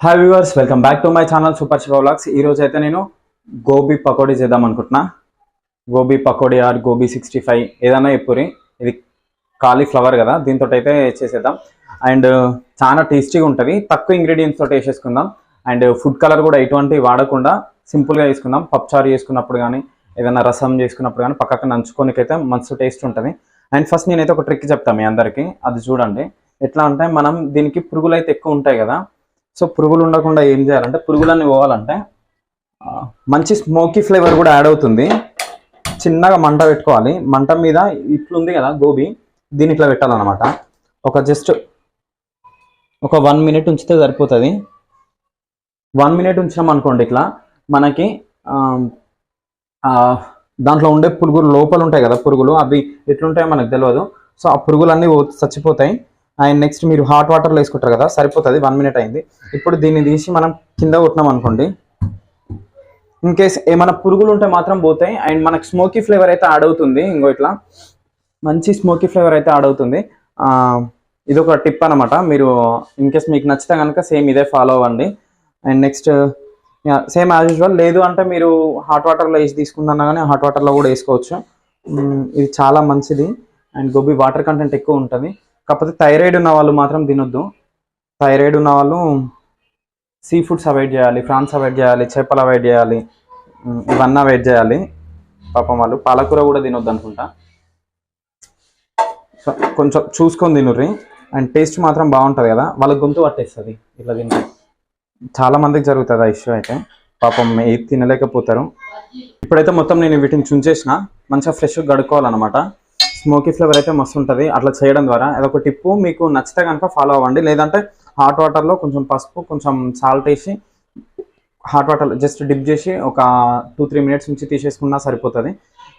Hi viewers, welcome back to my channel super Shiva vlogs. ఈరోజు అయితే నేను గోబీ పకోడీ చేద్దాం అనుకుంటున్నా. గోబీ పకోడీ ఆర్ గోబీ 65 ఏదైనా ఎప్పురి. ఇది కాలీఫ్లవర్ కదా, దీంతో అయితే చేసేద్దాం. అండ్ చాలా టేస్టీగా ఉంటుంది. తక్కువ ఇంగ్రీడియంట్స్ తోటి వేసేసుకుందాం. అండ్ ఫుడ్ కలర్ కూడా ఎటువంటి వాడకుండా సింపుల్గా వేసుకుందాం. పప్పుచారు చేసుకున్నప్పుడు కానీ ఏదైనా రసం చేసుకున్నప్పుడు కానీ పక్కకు నంచుకోనికైతే మస్తు టేస్ట్ ఉంటుంది. అండ్ ఫస్ట్ నేనైతే ఒక ట్రిక్ చెప్తాను మీ అందరికీ, అది చూడండి. ఎట్లా అంటే మనం దీనికి పురుగులు అయితే ఎక్కువ ఉంటాయి కదా, సో పురుగులు ఉండకుండా ఏం చేయాలంటే, పురుగులన్నీ పోవాలంటే మంచి స్మోకీ ఫ్లేవర్ కూడా యాడ్ అవుతుంది. చిన్నగా మంట పెట్టుకోవాలి. మంట మీద ఇట్లుంది కదా గోబీ, దీన్ని ఇట్లా పెట్టాలన్నమాట. జస్ట్ ఒక 1 minute ఉంచితే సరిపోతుంది. 1 minute ఉంచినాం అనుకోండి, ఇట్లా మనకి దాంట్లో ఉండే పురుగులు లోపల ఉంటాయి కదా, పురుగులు అవి ఎట్లుంటాయో మనకు తెలియదు. సో ఆ పురుగులన్నీ చచ్చిపోతాయి. అండ్ నెక్స్ట్ మీరు హాట్ వాటర్లో వేసుకుంటారు కదా, సరిపోతుంది. 1 minute అయింది. ఇప్పుడు దీన్ని తీసి మనం కింద కొట్టినాం అనుకోండి, ఇన్ కేస్ ఏమైనా పురుగులు ఉంటే మాత్రం పోతాయి. అండ్ మనకు స్మోకీ ఫ్లేవర్ అయితే యాడ్ అవుతుంది. ఇంకో ఇట్లా మంచి స్మోకీ ఫ్లేవర్ అయితే యాడ్ అవుతుంది. ఇది ఒక టిప్ అనమాట. మీరు ఇన్ కేస్ మీకు నచ్చితే కనుక సేమ్ ఇదే ఫాలో అవ్వండి. And next same as usual. లేదు అంటే మీరు హాట్ వాటర్లో వేసి తీసుకుంటున్నా కానీ హాట్ వాటర్లో కూడా వేసుకోవచ్చు. ఇది చాలా మంచిది. అండ్ గోబీ వాటర్ కంటెంట్ ఎక్కువ ఉంటుంది. కాకపోతే థైరాయిడ్ ఉన్న వాళ్ళు మాత్రం తినొద్దు. థైరాయిడ్ ఉన్న వాళ్ళు సీ ఫుడ్స్ అవాయిడ్ చేయాలి, ప్రాన్స్ అవాయిడ్ చేయాలి, చేపలు అవాయిడ్ చేయాలి, ఇవన్నీ అవాయిడ్ చేయాలి. పాపం వాళ్ళు పాలకూర కూడా తినొద్దు అనుకుంటా. సో కొంచెం చూసుకొని తినుర్రి. అండ్ టేస్ట్ మాత్రం బాగుంటుంది కదా, వాళ్ళ గొంతు పట్టేస్తుంది ఇట్లా తింటే. చాలా మందికి జరుగుతుంది ఆ ఇష్యూ అయితే. పాపం ఏది తినలేకపోతారు. ఇప్పుడైతే మొత్తం నేను వీటిని చుంచేసిన, మంచిగా ఫ్రెష్గా గడుక్కోవాలన్నమాట. స్మోకీ ఫ్లేవర్ అయితే మస్తు ఉంటుంది అట్లా చేయడం ద్వారా. అదొక టిప్పు, మీకు నచ్చితే కనుక ఫాలో అవ్వండి. లేదంటే హాట్ వాటర్లో కొంచెం పసుపు, కొంచెం సాల్ట్ వేసి హాట్ వాటర్ జస్ట్ డిప్ చేసి ఒక 2-3 minutes నుంచి తీసేసుకున్నా సరిపోతుంది.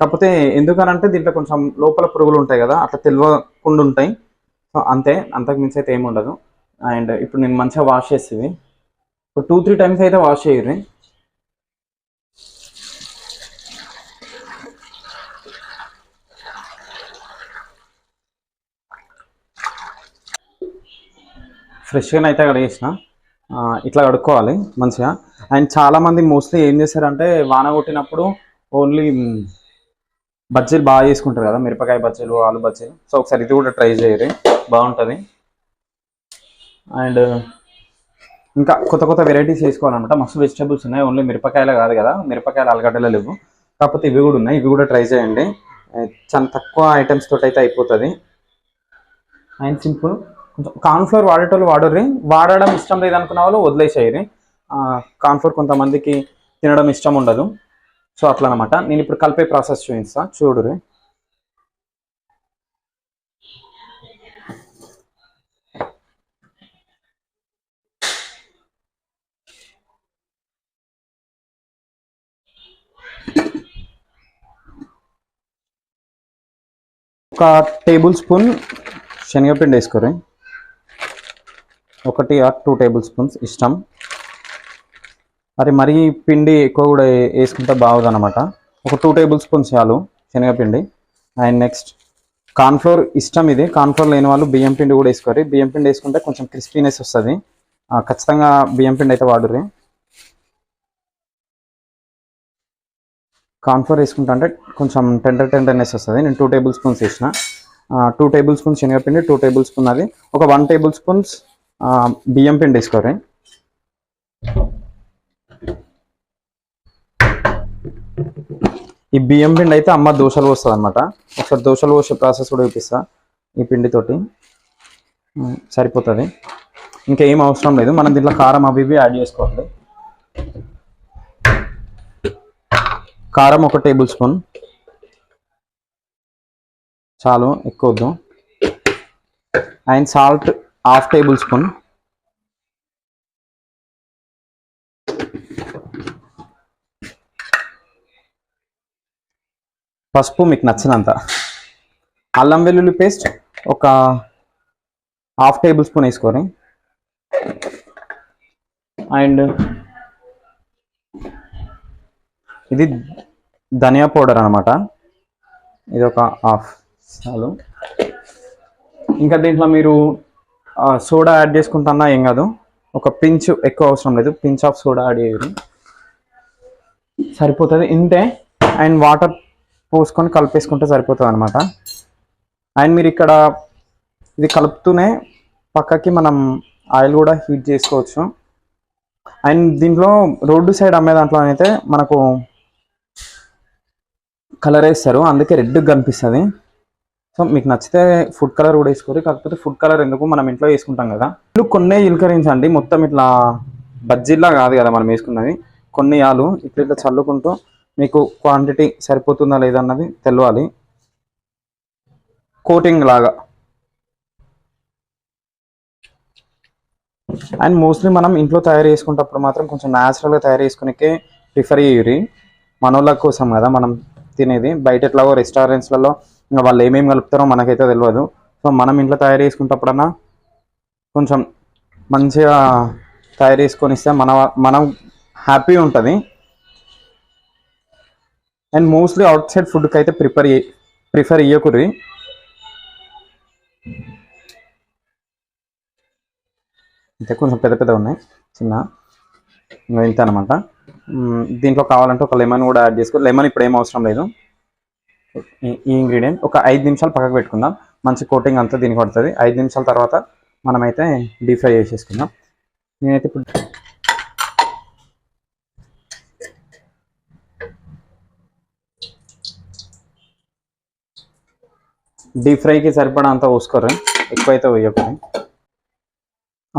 కాకపోతే ఎందుకనంటే దీంట్లో కొంచెం లోపల పురుగులు ఉంటాయి కదా, అట్లా తెలియకుండా ఉంటాయి. సో అంతే, అంతకు మించి అయితే ఏమి ఉండదు. అండ్ ఇప్పుడు నేను మంచిగా వాష్ చేసేది 2-3 times అయితే వాష్ చేయరు. ఫ్రెష్గా అయితే కడిగేసిన. ఇట్లా కడుక్కోవాలి మంచిగా. అండ్ చాలామంది మోస్ట్లీ ఏం చేస్తారంటే, వాన కొట్టినప్పుడు ఓన్లీ బజ్జీలు బాగా చేసుకుంటారు కదా, మిరపకాయ బజ్జీలు, ఆలు బజ్జీలు. సో ఒకసారి ఇది కూడా ట్రై చేయరు, బాగుంటుంది. అండ్ ఇంకా కొత్త కొత్త వెరైటీస్ చేసుకోవాలన్నమాట. మస్తు వెజిటేబుల్స్ ఉన్నాయి, ఓన్లీ మిరపకాయలు కాదు కదా, మిరపకాయలు ఆలుగడ్డలు లేవు. కాకపోతే ఇవి కూడా ఉన్నాయి, ఇవి కూడా ట్రై చేయండి. చాలా తక్కువ ఐటమ్స్ తోటి అయితే అయిపోతుంది. And simple. కొంచెం కార్న్ఫ్లోర్ వాడేటోళ్ళు వాడర్రి, వాడడం ఇష్టం లేదనుకున్న వాళ్ళు వదిలేసేయరి. కార్న్ఫ్లోర్ కొంతమందికి తినడం ఇష్టం ఉండదు. సో అట్లా అనమాట. నేను ఇప్పుడు కలిపే ప్రాసెస్ చూపిస్తా, చూడుర్రి. ఒక టేబుల్ స్పూన్ శనగపిండి వేసుకోరు, 1 or 2 tablespoons ఇష్టం. అది మరీ పిండి ఎక్కువ కూడా వేసుకుంటే బాగుంది అనమాట. ఒక 2 tablespoons చాలు శనగపిండి. అండ్ నెక్స్ట్ కార్న్ఫ్లోర్ ఇష్టం. ఇది కార్న్ఫ్లోర్ లేని వాళ్ళు బియ్యం పిండి కూడా వేసుకోరు. బియ్యం పిండి వేసుకుంటే కొంచెం క్రిస్పీనెస్ వస్తుంది. ఖచ్చితంగా బియ్యం పిండి అయితే వాడుర్రి. కార్న్ఫ్లోర్ వేసుకుంటా అంటే కొంచెం టెండర్నెస్ వస్తుంది. నేను 2 tablespoons వేసిన. 2 tablespoons శనగపిండి, 2 tablespoons అది, ఒక 1 tablespoon బియ్యం పిండి వేసుకోరు. ఈ బియ్యం పిండి అయితే అమ్మ దోశలు పోస్తుంది అనమాట. ఒకసారి దోశలు పోసే ప్రాసెస్ కూడా చూపిస్తా. ఈ పిండితోటి సరిపోతుంది, ఇంకేం అవసరం లేదు. మనం దీంట్లో కారం అవి ఇవి యాడ్ చేసుకోవాలి. కారం 1 tablespoon చాలు, ఎక్కువ వద్దు. And salt 1/2 tablespoon. పసుపు మీకు నచ్చినంత. అల్లం వెల్లుల్లి పేస్ట్ ఒక 1/2 tablespoon వేసుకోండి. అండ్ ఇది ధనియా పౌడర్ అనమాట, ఇది ఒక 1/2 చాలు. ఇంకా దీంట్లో మీరు సోడా యాడ్ చేసుకుంటున్నా ఏం కాదు, ఒక పించ్ ఎక్కువ అవసరం లేదు, పించ్ ఆఫ్ సోడా యాడ్ చేయాలి, సరిపోతుంది ఇంతే. అండ్ వాటర్ పోసుకొని కలిపేసుకుంటే సరిపోతుంది అనమాట. అండ్ మీరు ఇక్కడ ఇది కలుపుతూనే పక్కకి మనం ఆయిల్ కూడా హీట్ చేసుకోవచ్చు. అండ్ దీంట్లో రోడ్డు సైడ్ అమ్మే దాంట్లో అయితే మనకు కలర్ వేస్తారు, అందుకే రెడ్గా కనిపిస్తుంది. సో మీకు నచ్చితే ఫుడ్ కలర్ కూడా వేసుకోరు, కాకపోతే ఫుడ్ కలర్ ఎందుకు, మనం ఇంట్లో వేసుకుంటాం కదా. ఇల్లు కొన్నే ఇల్కరించండి, మొత్తం ఇట్లా బజ్జీలా కాదు కదా మనం వేసుకున్నది. కొన్ని ఆలు ఇట్లా ఇట్లా చల్లుకుంటూ మీకు క్వాంటిటీ సరిపోతుందా లేదా అన్నది తెలవాలి. కోటింగ్ లాగా. అండ్ మోస్ట్లీ మనం ఇంట్లో తయారు చేసుకునేటప్పుడు మాత్రం కొంచెం న్యాచురల్గా తయారు చేసుకునే ప్రిఫర్ చేయురి, మనోళ్ళ కోసం కదా మనం తినేది. బయట ఎట్లాగో రెస్టారెంట్స్లలో ఇంకా వాళ్ళు ఏమేమి కలుపుతారో మనకైతే తెలియదు. సో మనం ఇంట్లో తయారు చేసుకునేటప్పుడన్నా కొంచెం మంచిగా తయారు చేసుకొని ఇస్తే మనం హ్యాపీ ఉంటుంది. అండ్ మోస్ట్లీ అవుట్ సైడ్ ఫుడ్కి అయితే ప్రిఫర్ ఇయ్యకుర్రి. అయితే కొంచెం పెద్ద పెద్ద ఉన్నాయి, చిన్న ఇంత అనమాట. దీంట్లో కావాలంటే ఒక లెమన్ కూడా యాడ్ చేసుకో. లెమన్ ఇప్పుడు ఏం అవసరం లేదు. ఈ ఇంగ్రీడియంట్ ఒక 5 నిమిషాలు పక్కకు పెట్టుకుందాం, మంచి కోటింగ్ అంతా దీనికి పడుతుంది. 5 నిమిషాల తర్వాత మనమైతే డీప్ ఫ్రై చేసేసుకుందాం. నేనైతే ఇప్పుడు డీప్ ఫ్రైకి సరిపడా అంతా పోసుకోరు, ఎక్కువైతే వేయకూడదు.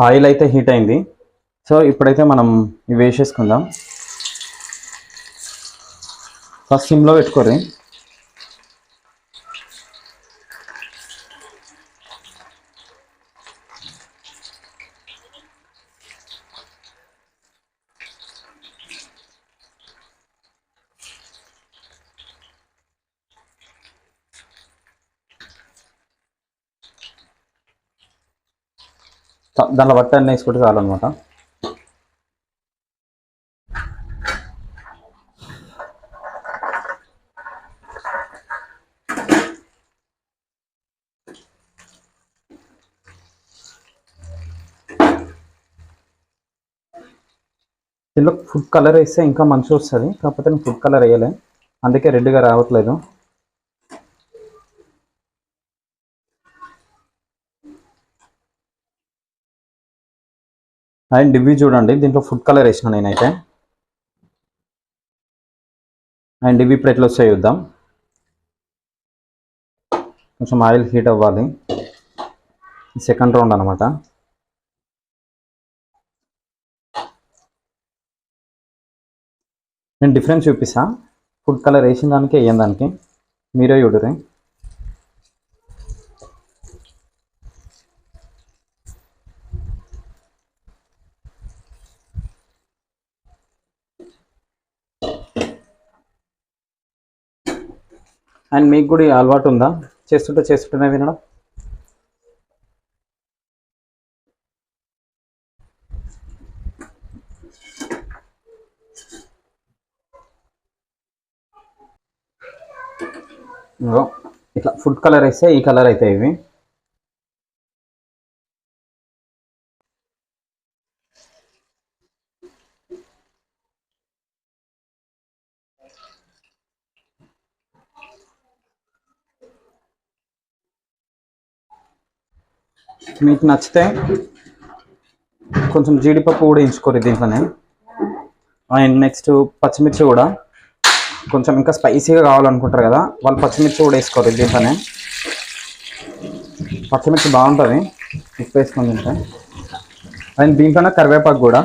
ఆయిల్ అయితే హీట్ అయింది, సో ఇప్పుడైతే మనం ఇవి వేసేసుకుందాం. ఫస్ట్ సిమ్లో పెట్టుకోర్రి. దాంట్లో బట్ట అన్నీ వేసుకుంటే చాలన్నమాట. దీనిలో ఫుడ్ కలర్ వేస్తే ఇంకా మంచిగా వస్తుంది, కాకపోతే నేను ఫుడ్ కలర్ వేయలే, అందుకే రెడ్గా రావట్లేదు. అండ్ ఇవి చూడండి, దీంట్లో ఫుడ్ కలర్ వేసిన నేనైతే. అండ్ ఇవి ఇప్పుడు ఎట్లా వస్తాయి చూద్దాం. కొంచెం ఆయిల్ హీట్ అవ్వాలి, సెకండ్ రౌండ్ అనమాట. నేను డిఫరెన్స్ చూపిస్తా, ఫుడ్ కలర్ వేసిన దానికి వేయని దానికి, మీరే చూడరు. అండ్ మీకు కూడా అలవాటు ఉందా చేస్తుంటేనే తినడం? ఇట్లా ఫుడ్ కలర్ వేస్తే ఈ కలర్ అవుతాయి ఇవి. మీకు నచ్చితే కొంచెం జీడిపప్పు కూడా ఎంచుకోరు దీంట్లోనే. అండ్ నెక్స్ట్ పచ్చిమిర్చి కూడా, కొంచెం ఇంకా స్పైసీగా కావాలనుకుంటారు కదా వాళ్ళు పచ్చిమిర్చి కూడా వేసుకోరు దీంట్లోనే. పచ్చిమిర్చి బాగుంటుంది ఉప్పు వేసుకొని తింటే. అండ్ దీంట్లోనే కరివేపాకు కూడా,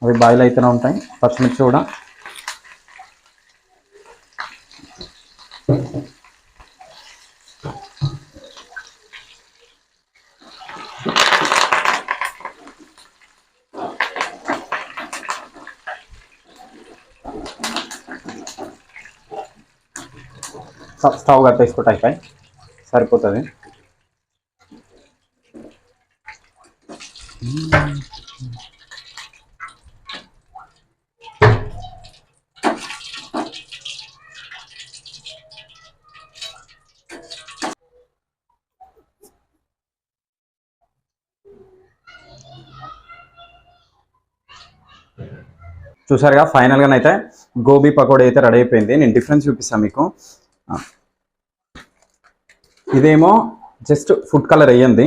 అవి బాయిల్ అయితేనే ఉంటాయి. పచ్చిమిర్చి కూడా స్టవ్ కట్టేసుకుంటే అయిపోయి సరిపోతుంది. చూసారుగా ఫైనల్గా అయితే గోబీ పకోడీ అయితే రెడీ అయిపోయింది. నేను డిఫరెన్స్ చూపిస్తాను మీకు. ఇదేమో జస్ట్ ఫుడ్ కలర్ వేయండి,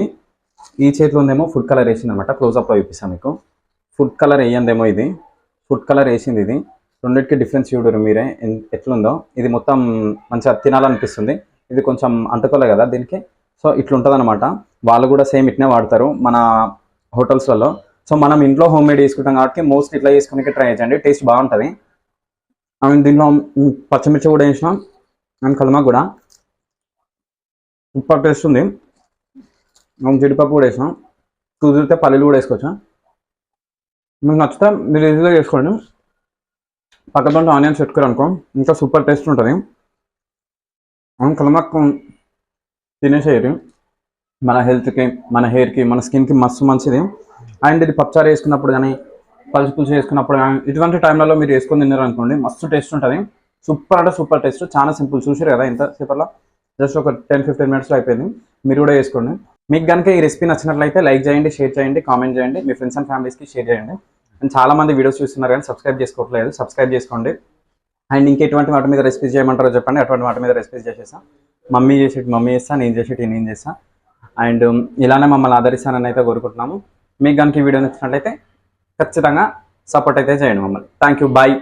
ఈ చేతిలో ఉందేమో ఫుడ్ కలర్ వేసింది అనమాట. క్లోజ్అప్లో చూపిస్తాను మీకు. ఫుడ్ కలర్ వేయందేమో, ఇది ఫుడ్ కలర్ వేసింది. ఇది రెండింటికి డిఫరెన్స్ చూడరు మీరే ఎట్లుందో. ఇది మొత్తం మంచిగా తినాలనిపిస్తుంది, ఇది కొంచెం అంటుకోలే కదా దీనికి. సో ఇట్లుంటుంది అనమాట. వాళ్ళు కూడా సేమ్ ఇట్నే వాడతారు మన హోటల్స్లలో. సో మనం ఇంట్లో హోమ్ మేడ్ చేసుకుంటాం కాబట్టి మోస్ట్లీ ఇట్లా చేసుకునే ట్రై చేయండి, టేస్ట్ బాగుంటుంది. అండ్ దీంట్లో పచ్చిమిర్చి కూడా వేసినాం, అండ్ కల్మా కూడా సూపర్ టేస్ట్ ఉంది. జీడిపప్పు కూడా వేసాం, కుదిరితే పల్లీలు కూడా వేసుకోవచ్చు. మీకు నచ్చితే మీరు ఈజీగా చేసుకోండి. పక్కతో ఆనియన్స్ పెట్టుకోరు అనుకో ఇంకా సూపర్ టేస్ట్ ఉంటుంది. కలమక్కు తినేసేది మన హెల్త్కి, మన హెయిర్కి, మన స్కిన్కి మస్తు మంచిది. అండ్ ఇది పప్పుచారు వేసుకున్నప్పుడు కానీ, పులుసు వేసుకున్నప్పుడు కానీ, ఇటువంటి టైంలలో మీరు వేసుకొని తిన్నారు అనుకోండి మస్తు టేస్ట్ ఉంటుంది. సూపర్ అంటే సూపర్ టేస్ట్. చాలా సింపుల్, చూసారు కదా ఇంతసేపట్లో, జస్ట్ ఒక 10-15 మినిట్స్లో అయిపోయింది. మీరు కూడా వేసుకోండి. మీకు కనుక ఈ రెసిపీ నచ్చినట్లయితే లైక్ చేయండి, షేర్ చేయండి, కామెంట్ చేయండి, మీ ఫ్రెండ్స్ అండ్ ఫ్యామిలీస్కి షేర్ చేయండి. అండ్ చాలా మంది వీడియోస్ చూస్తున్నారు కానీ సబ్స్క్రైబ్ చేసుకోవట్లేదు, సబ్స్క్రైబ్ చేసుకోండి. అండ్ ఇంకెటువంటి వాటి మీద రెసిపీస్ చేయమంటారో చెప్పండి, అటువంటి వాటి మీద రెసిపీస్ చేసేసా. మమ్మీ చేస్తా, నేను చేసేటి నేను చేస్తా. అండ్ ఇలానే మమ్మల్ని ఆదరిస్తానని అయితే కోరుకుంటున్నాము. మీకు కనుక ఈ వీడియో నచ్చినట్లయితే ఖచ్చితంగా సపోర్ట్ అయితే చేయండి మమ్మల్ని. Thank you, bye.